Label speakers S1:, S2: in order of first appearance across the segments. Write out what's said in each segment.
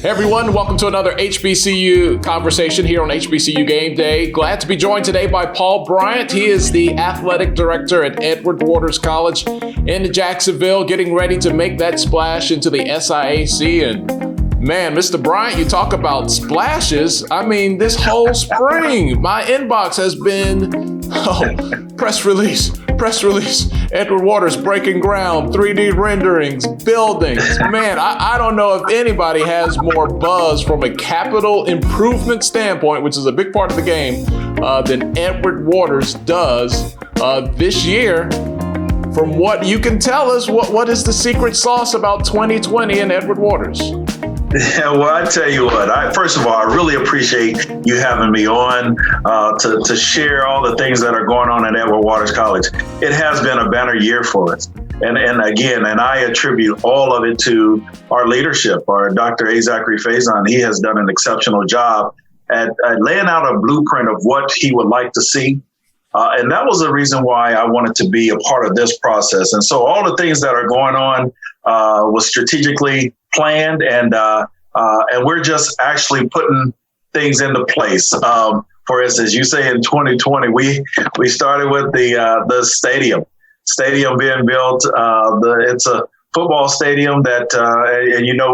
S1: Hey everyone, welcome to another HBCU conversation here on HBCU Game Day. Glad to be joined today by Paul Bryant. He is the athletic director at Edward Waters College in Jacksonville, getting ready to make that splash into the SIAC. And man, Mr. Bryant, you talk about splashes. I mean, this whole spring, my inbox has been, press release. Edward Waters breaking ground, 3D renderings, buildings. Man, I don't know if anybody has more buzz from a capital improvement standpoint, which is a big part of the game, than Edward Waters does this year. From what you can tell us, what is the secret sauce about 2020 and Edward Waters?
S2: Yeah, well, I tell you what, first of all, I really appreciate you having me on to share all the things that are going on at Edward Waters College. It has been a banner year for us. And I attribute all of it to our leadership, our Dr. Zachary Faison. He has done an exceptional job at laying out a blueprint of what he would like to see. And that was the reason why I wanted to be a part of this process. And so all the things that are going on was strategically planned, and we're just actually putting things into place. For instance, you say in 2020, we started with the stadium being built. It's a football stadium that,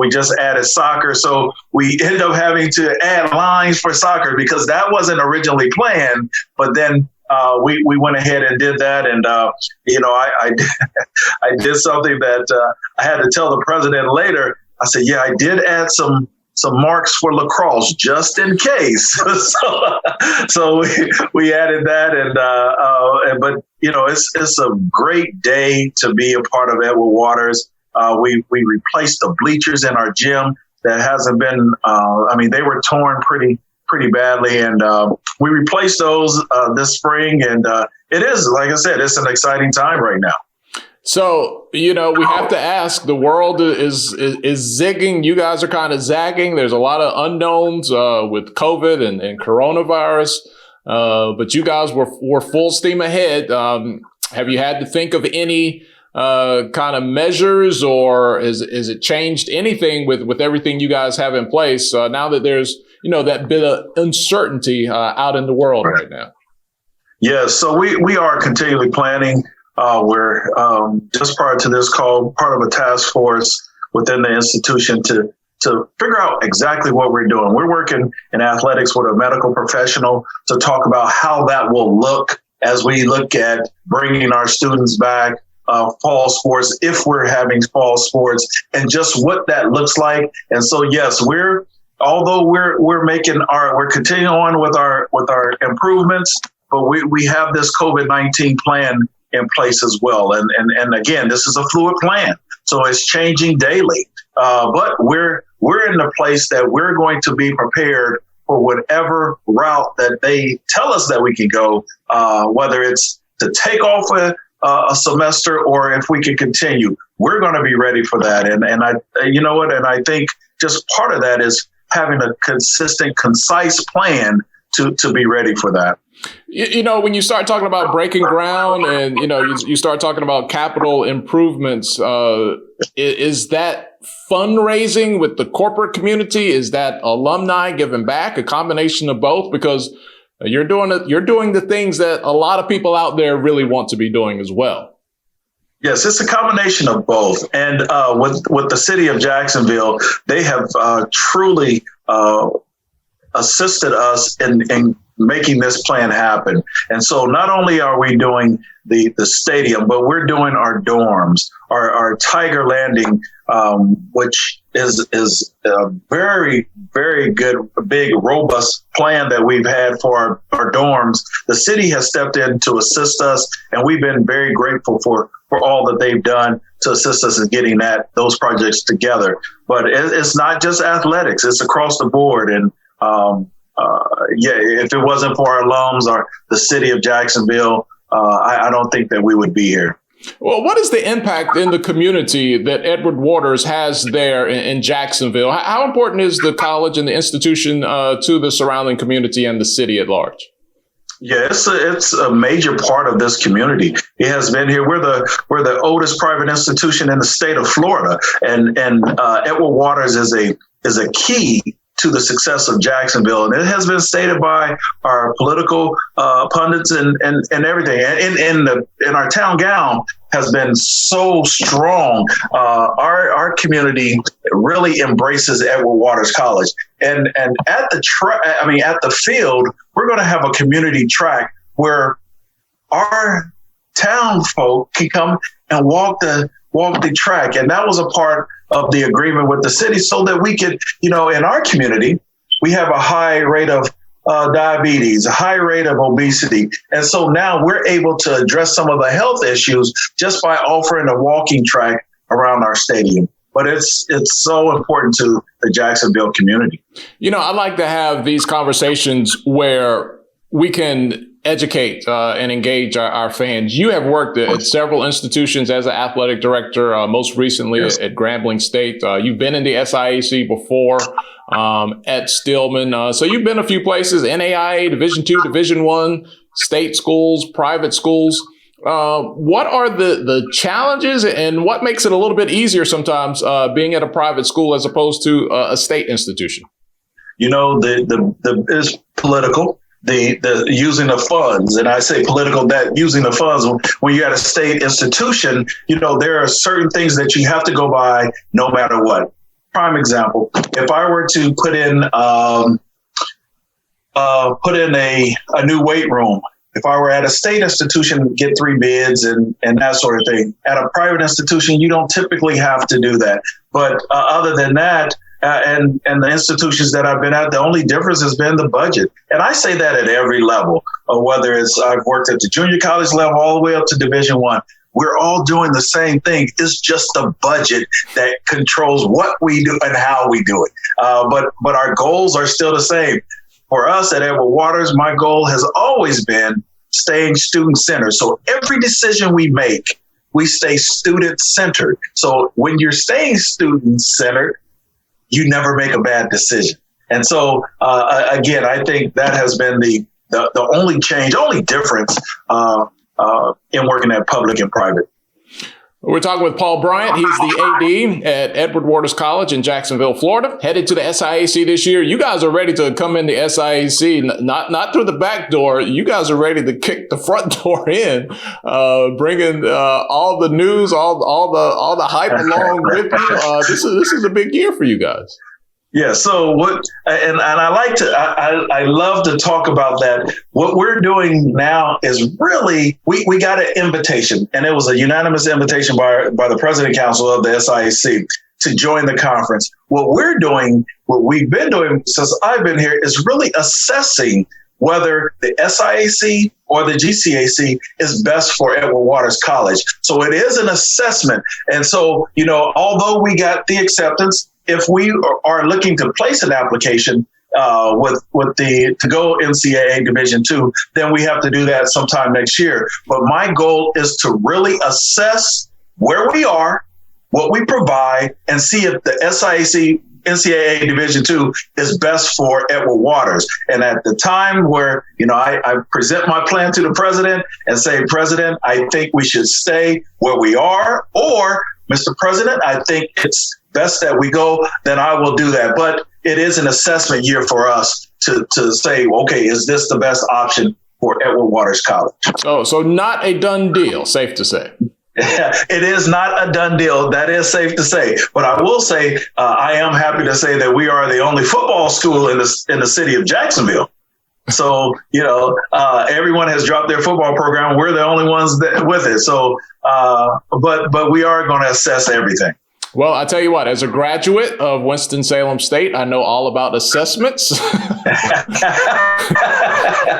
S2: we just added soccer. So we ended up having to add lines for soccer because that wasn't originally planned. But then we went ahead and did that. And, I did something that I had to tell the president later. I said, yeah, I did add some marks for lacrosse just in case. so we added that. But it's a great day to be a part of Edward Waters. We replaced the bleachers in our gym that hasn't been, they were torn pretty badly. And we replaced those this spring. And it is, like I said, it's an exciting time right now.
S1: So, we have to ask, the world is zigging. You guys are kind of zagging. There's a lot of unknowns with COVID and coronavirus, but you guys were full steam ahead. Have you had to think of any kind of measures, or is it changed anything with everything you guys have in place now that there's, that bit of uncertainty out in the world right now?
S2: Yeah, so we are continually planning. We're just prior to this call, part of a task force within the institution to figure out exactly what we're doing. We're working in athletics with a medical professional to talk about how that will look as we look at bringing our students back, fall sports, if we're having fall sports, and just what that looks like. And so, yes, we're continuing on with our improvements, but we have this COVID-19 plan in place as well. And again, this is a fluid plan, so it's changing daily. But we're in the place that we're going to be prepared for whatever route that they tell us that we can go, whether it's to take off a semester or if we can continue. We're going to be ready for that. And I think just part of that is having a consistent, concise plan to be ready for that.
S1: When you start talking about breaking ground and, you start talking about capital improvements, is that fundraising with the corporate community? Is that alumni giving back? A combination of both? Because you're doing the things that a lot of people out there really want to be doing as well.
S2: Yes, it's a combination of both. And with the city of Jacksonville, they have truly assisted us in making this plan happen. And so not only are we doing the stadium, but we're doing our dorms, our Tiger Landing, which is a very, very good, big, robust plan that we've had for our dorms. The city has stepped in to assist us, and we've been very grateful for all that they've done to assist us in getting those projects together. But it's not just athletics, it's across the board. And if it wasn't for our alums or the city of Jacksonville, I don't think that we would be here.
S1: Well, what is the impact in the community that Edward Waters has there in Jacksonville? How important is the college and the institution to the surrounding community and the city at large?
S2: Yeah, it's a major part of this community. It has been here. We're the oldest private institution in the state of Florida, and Edward Waters is a is a key to the success of Jacksonville. And it has been stated by our political pundits and everything. And in our town gown has been so strong. Our community really embraces Edward Waters College. And at the field, we're going to have a community track where our town folk can come and walk the track. And that was a part of the agreement with the city so that we could, in our community, we have a high rate of diabetes, a high rate of obesity. And so now we're able to address some of the health issues just by offering a walking track around our stadium. But it's so important to the Jacksonville community.
S1: I like to have these conversations where we can educate and engage our fans. You have worked at several institutions as an athletic director, most recently at Grambling State. You've been in the SIAC before at Stillman. So you've been a few places, NAIA, Division II, Division I, state schools, private schools. What are the challenges and what makes it a little bit easier sometimes being at a private school as opposed to a state institution? It's political. The using the funds, and I say political, that using the funds, when you're at a state institution, there are certain things that you have to go by no matter what. Prime example, if I were to put in a new weight room, if I were at a state institution, get 3 bids and that sort of thing. At a private institution, you don't typically have to do that. But other than that, and the institutions that I've been at, the only difference has been the budget. And I say that at every level, whether it's I've worked at the junior college level all the way up to Division I. We're all doing the same thing. It's just the budget that controls what we do and how we do it. But our goals are still the same. For us at Edward Waters, my goal has always been staying student-centered. So every decision we make, we stay student-centered. So when you're staying student-centered, you never make a bad decision. And so, again, I think that has been the only change, only difference in working at public and private. We're talking with Paul Bryant. He's the AD at Edward Waters College in Jacksonville, Florida, headed to the SIAC this year. You guys are ready to come in the SIAC, not through the back door. You guys are ready to kick the front door in, bringing all the news, all the hype along with you. This is a big year for you guys.
S2: Yeah. So I love to talk about that. What we're doing now is really, we got an invitation, and it was a unanimous invitation by the President Council of the SIAC to join the conference. What we've been doing since I've been here is really assessing whether the SIAC or the GCAC is best for Edward Waters College. So it is an assessment. And so, although we got the acceptance, if we are looking to place an application to go NCAA Division II, then we have to do that sometime next year. But my goal is to really assess where we are, what we provide, and see if the SIAC NCAA Division II is best for Edward Waters. And at the time where, I present my plan to the president and say, President, I think we should stay where we are, or Mr. President, I think it's best that we go, then I will do that. But it is an assessment year for us to say, okay, is this the best option for Edward Waters College?
S1: Oh, so not a done deal, safe to say.
S2: It is not a done deal. That is safe to say. But I will say, I am happy to say that we are the only football school in the city of Jacksonville. So, everyone has dropped their football program. We're the only ones with it. So, but we are going to assess everything.
S1: Well, I tell you what, as a graduate of Winston-Salem State, I know all about assessments.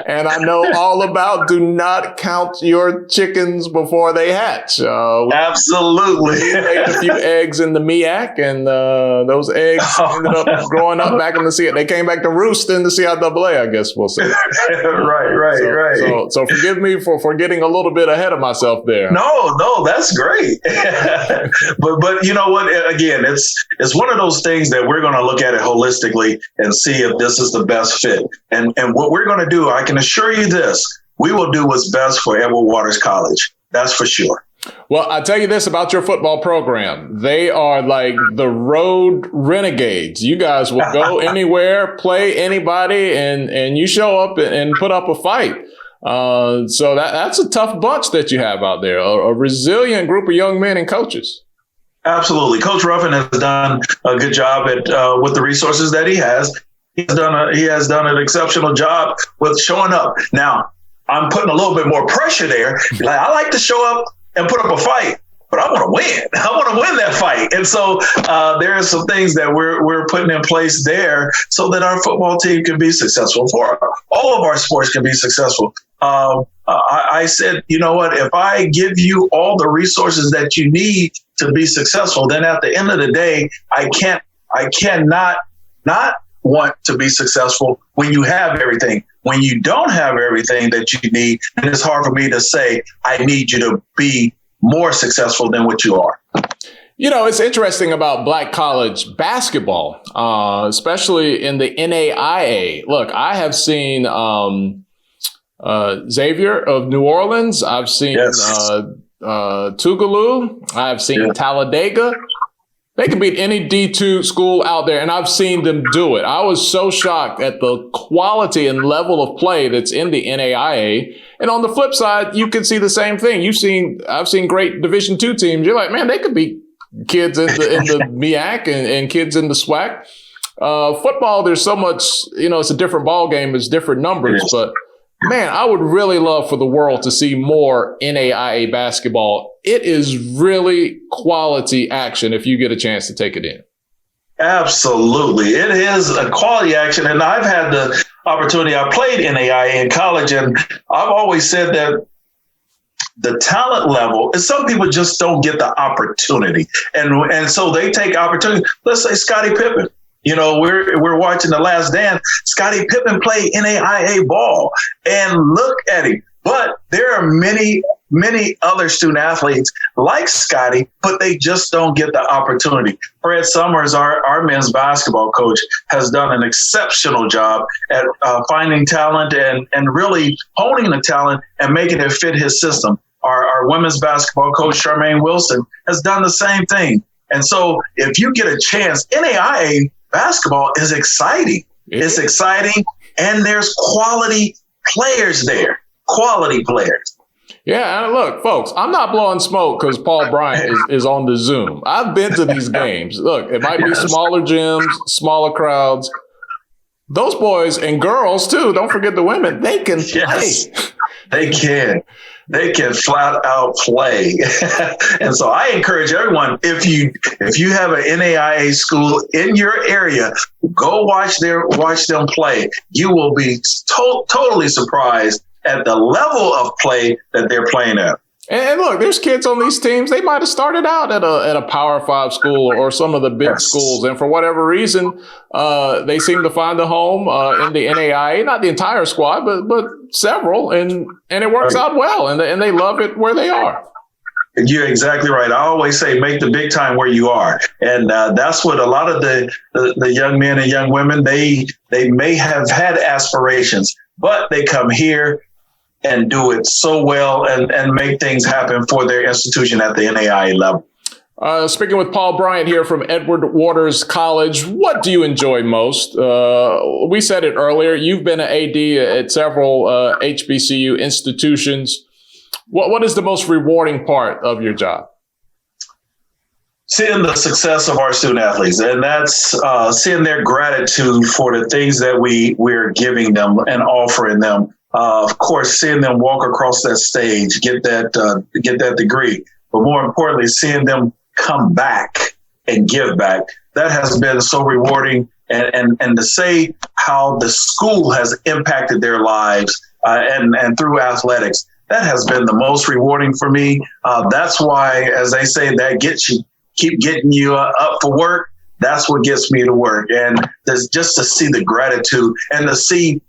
S1: And I know all about do not count your chickens before they hatch.
S2: Absolutely.
S1: We ate a few eggs in the MEAC, and those eggs ended up growing up back in the CIAA. They came back to roost in the CIAA, I guess we'll say.
S2: Right.
S1: So forgive me for getting a little bit ahead of myself there.
S2: No, that's great. But you know what? Again, it's one of those things that we're going to look at it holistically and see if this is the best fit. And what we're going to do, I can assure you this, we will do what's best for Edward Waters College. That's for sure.
S1: Well, I tell you this about your football program. They are like the road renegades. You guys will go anywhere, play anybody, and you show up and put up a fight. So that's a tough bunch that you have out there, a resilient group of young men and coaches.
S2: Absolutely. Coach Ruffin has done a good job at with the resources that he has. He has done an exceptional job with showing up. Now, I'm putting a little bit more pressure there. Like, I like to show up and put up a fight, but I want to win. I want to win that fight. And so there are some things that we're putting in place there so that our football team can be successful, for all of our sports can be successful. I said, you know what, if I give you all the resources that you need to be successful, then at the end of the day, I cannot not want to be successful when you have everything. When you don't have everything that you need, then it's hard for me to say, I need you to be more successful than what you are.
S1: You know, it's interesting about Black college basketball, especially in the NAIA. Look, I have seen Xavier of New Orleans. I've seen Tougaloo. I've seen Talladega. They can beat any D2 school out there, and I've seen them do it. I was so shocked at the quality and level of play that's in the NAIA. And on the flip side, you can see the same thing. I've seen great Division II teams. You're like, man, they could beat kids in the MEAC and kids in the SWAC. Football, there's so much, it's a different ball game. It's different numbers, but man, I would really love for the world to see more NAIA basketball. It is really quality action if you get a chance to take it in.
S2: Absolutely. It is a quality action. And I've had the opportunity. I played NAIA in college, and I've always said that the talent level is some people just don't get the opportunity. And so they take opportunity. Let's say Scottie Pippen. We're watching The Last Dance. Scottie Pippen played NAIA ball, and look at him. But there are many, many other student athletes like Scottie, but they just don't get the opportunity. Fred Summers, our men's basketball coach, has done an exceptional job at finding talent and really honing the talent and making it fit his system. Our women's basketball coach, Charmaine Wilson, has done the same thing. And so if you get a chance, NAIA basketball is exciting. It's exciting, and there's quality players there. Quality players.
S1: Yeah, and look, folks, I'm not blowing smoke because Paul Bryant is on the Zoom. I've been to these games. Look, it might be smaller gyms, smaller crowds. Those boys and girls, too, don't forget the women, they can play.
S2: They can. They can flat out play. And so I encourage everyone, if you have an NAIA school in your area, go watch them play. You will be totally surprised at the level of play that they're playing at.
S1: And look, there's kids on these teams. They might have started out at a Power 5 school or some of the big schools, and for whatever reason, they seem to find a home in the NAIA. Not the entire squad, but several, and it works out well, and they love it where they are.
S2: You're exactly right. I always say, make the big time where you are, and that's what a lot of the young men and young women they may have had aspirations, but they come here and do it so well and make things happen for their institution at the NAIA level.
S1: Speaking with Paul Bryant here from Edward Waters College, what do you enjoy most? We said it earlier. You've been an AD at several HBCU institutions. What is the most rewarding part of your job?
S2: Seeing the success of our student athletes, and that's seeing their gratitude for the things that we're giving them and offering them. Of course, seeing them walk across that stage, get that degree, but more importantly, seeing them come back and give back. That has been so rewarding, and to say how the school has impacted their lives and through athletics, that has been the most rewarding for me. That's why, as they say, that keep getting you up for work. That's what gets me to work, and just to see the gratitude and to see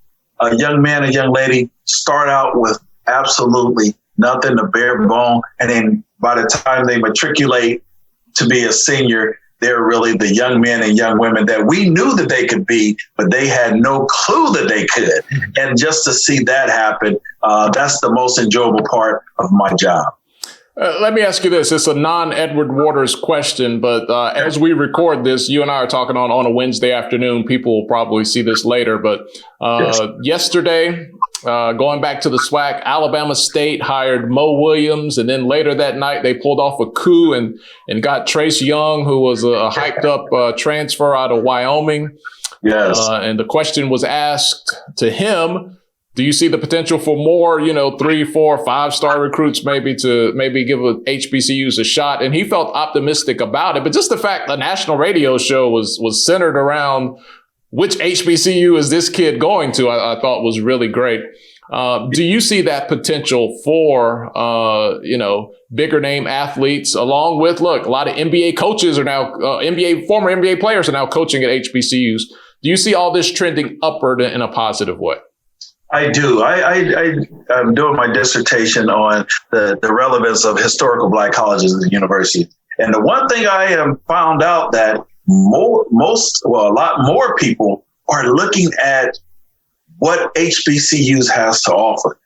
S2: a young man, a young lady start out with absolutely nothing, a bare bone. And then by the time they matriculate to be a senior, they're really the young men and young women that we knew that they could be, but they had no clue that they could. And just to see that happen, that's the most enjoyable part of my job.
S1: Let me ask you this. It's a non-Edward Waters question, but as we record this, you and I are talking on a Wednesday afternoon. People will probably see this later, but yesterday, going back to the SWAC, Alabama State hired Mo Williams, and then later that night they pulled off a coup and got Trace Young, who was a hyped up transfer out of Wyoming.
S2: Yes.
S1: And the question was asked to him, do you see the potential for more, 3, 4, 5-star recruits maybe to give HBCUs a shot? And he felt optimistic about it. But just the fact the national radio show was centered around which HBCU is this kid going to, I thought was really great. Do you see that potential for, bigger name athletes along with, look, a lot of NBA coaches are now, former NBA players are now coaching at HBCUs. Do you see all this trending upward in a positive way?
S2: I do. I'm doing my dissertation on the relevance of historical Black colleges and universities. And the one thing I have found out that a lot more people are looking at what HBCUs has to offer.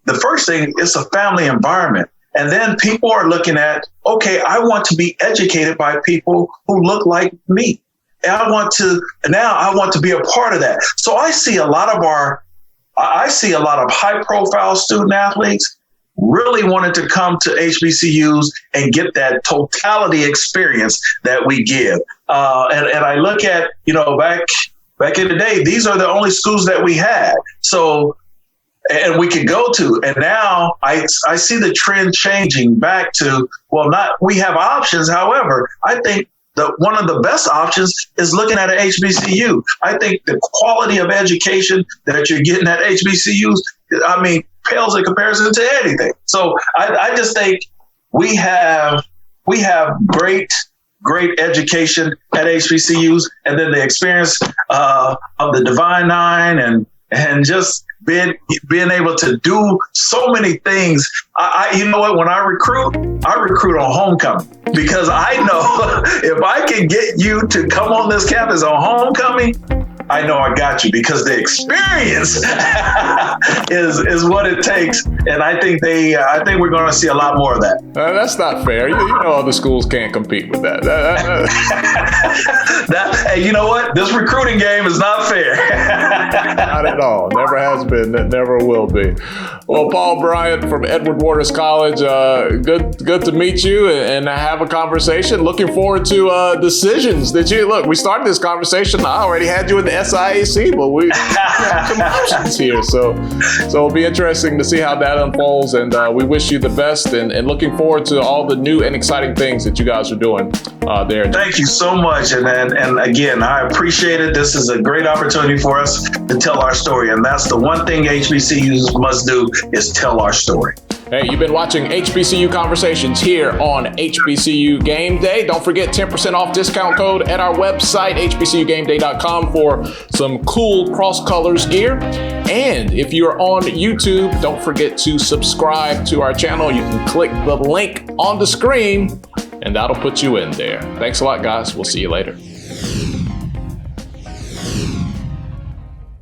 S2: The first thing is a family environment. And then people are looking at, okay, I want to be educated by people who look like me. And I want to be a part of that. So I see a lot of high profile student athletes really wanted to come to HBCUs and get that totality experience that we give. And I look at, back in the day, these are the only schools that we had. So, and we could go to, and now I see the trend changing back to, we have options. However, I think one of the best options is looking at an HBCU. I think the quality of education that you're getting at HBCUs, pales in comparison to anything. So I just think we have great education at HBCUs, and then the experience of the Divine Nine and just being able to do so many things. When I recruit on homecoming, because I know if I can get you to come on this campus on homecoming, I know I got you, because the experience is what it takes. And I think we're going to see a lot more of that.
S1: That's not fair. You know, other schools can't compete with that.
S2: Hey, you know what? This recruiting game is not fair.
S1: Not at all. Never has been. Never will be. Well, Paul Bryant from Edward Waters College, good to meet you and have a conversation. Looking forward to decisions that we started this conversation. I already had you in the SIAC, but we have some options here. So it'll be interesting to see how that unfolds. And we wish you the best and looking forward to all the new and exciting things that you guys are doing there.
S2: Thank you so much. And again, I appreciate it. This is a great opportunity for us to tell our story. And that's the one thing HBCUs must do, is tell our story.
S1: Hey, you've been watching HBCU Conversations here on HBCU Game Day. Don't forget 10% off discount code at our website, hbcugameday.com, for some cool Cross Colors gear. And if you're on YouTube, don't forget to subscribe to our channel. You can click the link on the screen, and that'll put you in there. Thanks a lot, guys. We'll see you later.